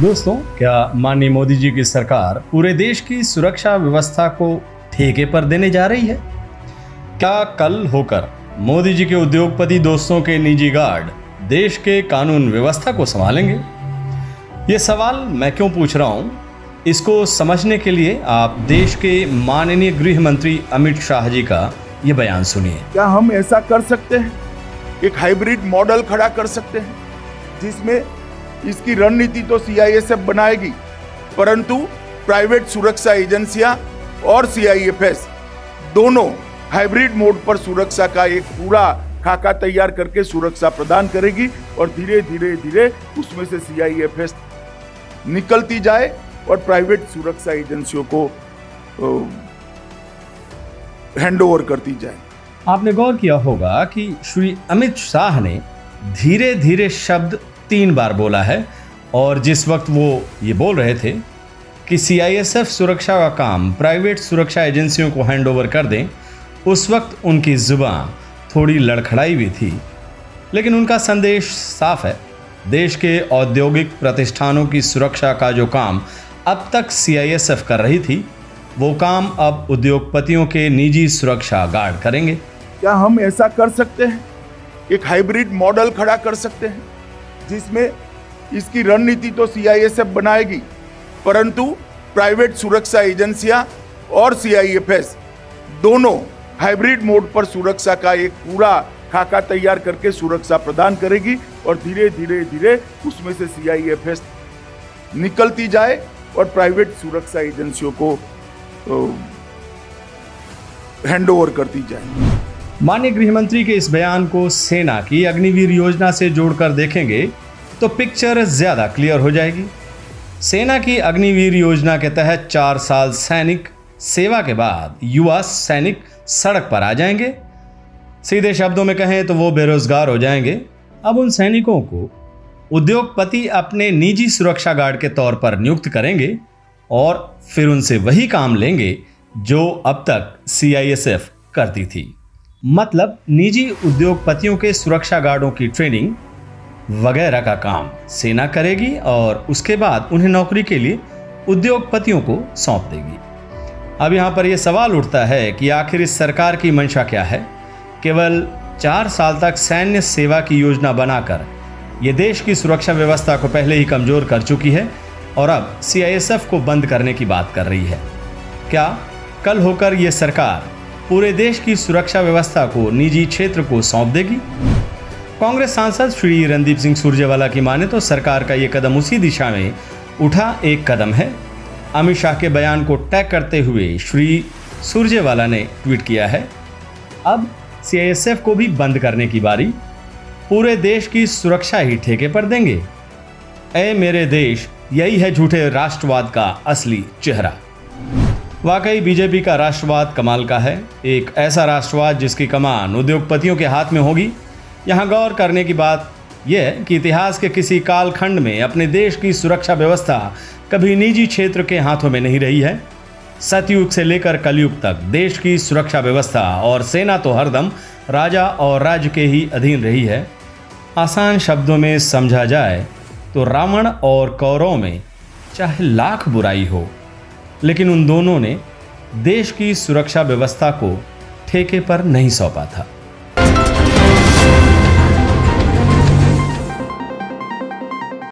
दोस्तों, क्या माननीय मोदी जी की सरकार पूरे देश की सुरक्षा व्यवस्था को ठेके पर देने जा रही है? क्या कल होकर मोदी जी के उद्योगपति दोस्तों के निजी गार्ड देश के कानून व्यवस्था को संभालेंगे? ये सवाल मैं क्यों पूछ रहा हूं, इसको समझने के लिए आप देश के माननीय गृह मंत्री अमित शाह जी का ये बयान सुनिए। क्या हम ऐसा कर सकते हैं, एक हाइब्रिड मॉडल खड़ा कर सकते हैं जिसमें इसकी रणनीति तो CISF बनाएगी, परंतु प्राइवेट सुरक्षा एजेंसियां और CIFS दोनों हाइब्रिड मोड पर सुरक्षा का एक पूरा खाका तैयार करके सुरक्षा प्रदान करेगी और धीरे धीरे उसमें से CIFS निकलती जाए और प्राइवेट सुरक्षा एजेंसियों को हैंडओवर करती जाए। आपने गौर किया होगा कि श्री अमित शाह ने धीरे धीरे शब्द 3 बार बोला है और जिस वक्त वो ये बोल रहे थे कि CISF सुरक्षा का काम प्राइवेट सुरक्षा एजेंसियों को हैंडओवर कर दें, उस वक्त उनकी जुबान थोड़ी लड़खड़ाई भी थी, लेकिन उनका संदेश साफ है। देश के औद्योगिक प्रतिष्ठानों की सुरक्षा का जो काम अब तक CISF कर रही थी, वो काम अब उद्योगपतियों के निजी सुरक्षा गार्ड करेंगे। क्या हम ऐसा कर सकते हैं, एक हाइब्रिड मॉडल खड़ा कर सकते हैं जिसमें इसकी रणनीति तो CISF बनाएगी, परंतु प्राइवेट सुरक्षा एजेंसियां और CIFS दोनों हाइब्रिड मोड पर सुरक्षा का एक पूरा खाका तैयार करके सुरक्षा प्रदान करेगी और धीरे धीरे उसमें से CIFS निकलती जाए और प्राइवेट सुरक्षा एजेंसियों को हैंडओवर करती जाए। माननीय गृह मंत्री के इस बयान को सेना की अग्निवीर योजना से जोड़कर देखेंगे तो पिक्चर ज्यादा क्लियर हो जाएगी। सेना की अग्निवीर योजना के तहत 4 साल सैनिक सेवा के बाद युवा सैनिक सड़क पर आ जाएंगे। सीधे शब्दों में कहें तो वो बेरोजगार हो जाएंगे। अब उन सैनिकों को उद्योगपति अपने निजी सुरक्षा गार्ड के तौर पर नियुक्त करेंगे और फिर उनसे वही काम लेंगे जो अब तक CISF करती थी। मतलब निजी उद्योगपतियों के सुरक्षा गार्डों की ट्रेनिंग वगैरह का काम सेना करेगी और उसके बाद उन्हें नौकरी के लिए उद्योगपतियों को सौंप देगी। अब यहाँ पर यह सवाल उठता है कि आखिर इस सरकार की मंशा क्या है? केवल 4 साल तक सैन्य सेवा की योजना बनाकर ये देश की सुरक्षा व्यवस्था को पहले ही कमजोर कर चुकी है और अब CISF को बंद करने की बात कर रही है। क्या कल होकर यह सरकार पूरे देश की सुरक्षा व्यवस्था को निजी क्षेत्र को सौंप देगी? कांग्रेस सांसद श्री रणदीप सिंह सुरजेवाला की माने तो सरकार का यह कदम उसी दिशा में उठा एक कदम है। अमित शाह के बयान को टैग करते हुए श्री सुरजेवाला ने ट्वीट किया है, अब CISF को भी बंद करने की बारी, पूरे देश की सुरक्षा ही ठेके पर देंगे। ऐ मेरे देश, यही है झूठे राष्ट्रवाद का असली चेहरा। वाकई बीजेपी का राष्ट्रवाद कमाल का है, एक ऐसा राष्ट्रवाद जिसकी कमान उद्योगपतियों के हाथ में होगी। यहाँ गौर करने की बात यह है कि इतिहास के किसी कालखंड में अपने देश की सुरक्षा व्यवस्था कभी निजी क्षेत्र के हाथों में नहीं रही है। सतयुग से लेकर कलयुग तक देश की सुरक्षा व्यवस्था और सेना तो हरदम राजा और राज्य के ही अधीन रही है। आसान शब्दों में समझा जाए तो रावण और कौरव में चाहे लाख बुराई हो, लेकिन उन दोनों ने देश की सुरक्षा व्यवस्था को ठेके पर नहीं सौंपा था।